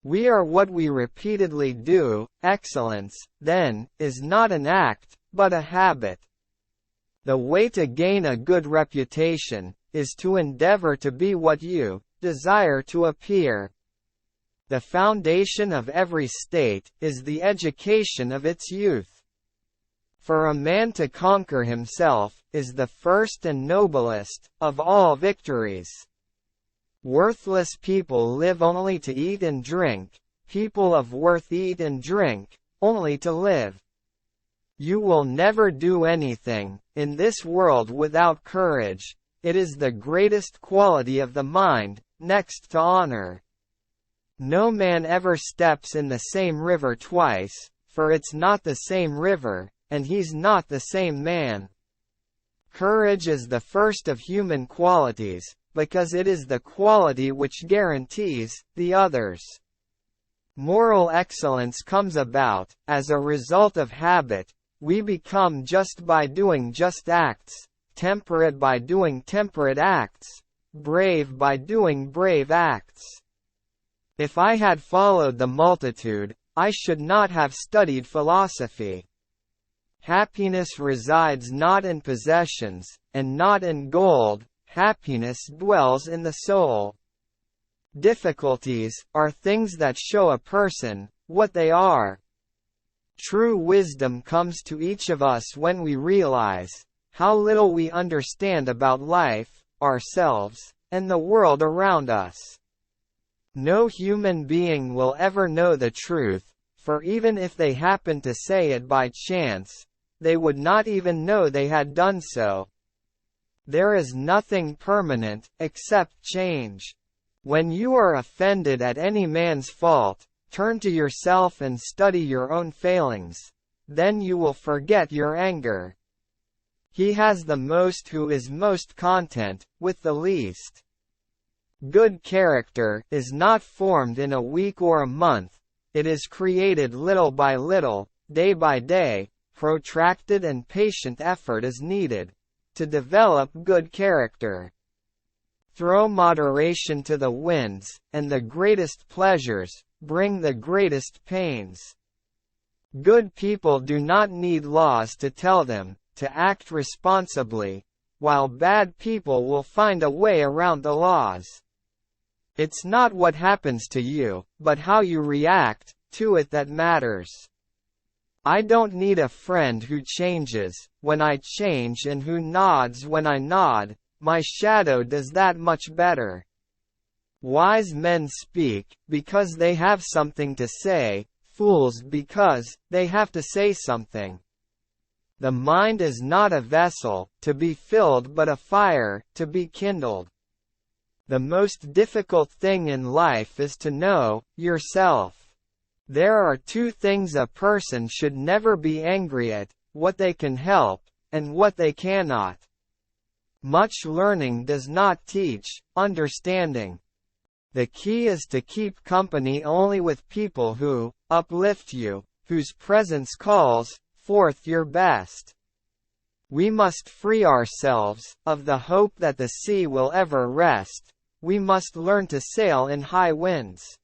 We are what we repeatedly do. Excellence, then, is not an act, but a habit. The way to gain a good reputation is to endeavor to be what you desire to appear. The foundation of every state is the education of its youth. For a man to conquer himself is the first and noblest of all victories. Worthless people live only to eat and drink. People of worth eat and drink only to live. You will never do anything in this world without courage. It is the greatest quality of the mind, next to honor. No man ever steps in the same river twice, for it's not the same river, and he's not the same man. Courage is the first of human qualities, because it is the quality which guarantees the others. Moral excellence comes about as a result of habit. We become just by doing just acts, temperate by doing temperate acts, brave by doing brave acts. If I had followed the multitude, I should not have studied philosophy. Happiness resides not in possessions, and not in gold. Happiness dwells in the soul. Difficulties are things that show a person what they are. True wisdom comes to each of us when we realize how little we understand about life, ourselves, and the world around us. No human being will ever know the truth, for even if they happen to say it by chance, they would not even know they had done so. There is nothing permanent, except change. When you are offended at any man's fault, turn to yourself and study your own failings. Then you will forget your anger. He has the most who is most content with the least. Good character is not formed in a week or a month. It is created little by little, day by day. Protracted and patient effort is needed to develop good character. Throw moderation to the winds, and the greatest pleasures bring the greatest pains. Good people do not need laws to tell them to act responsibly, while bad people will find a way around the laws. It's not what happens to you, but how you react to it that matters. I don't need a friend who changes when I change and who nods when I nod. My shadow does that much better. Wise men speak because they have something to say, fools because they have to say something. The mind is not a vessel to be filled but a fire to be kindled. The most difficult thing in life is to know yourself. There are two things a person should never be angry at: what they can help, and what they cannot. Much learning does not teach understanding. The key is to keep company only with people who uplift you, whose presence calls forth your best. We must free ourselves of the hope that the sea will ever rest. We must learn to sail in high winds.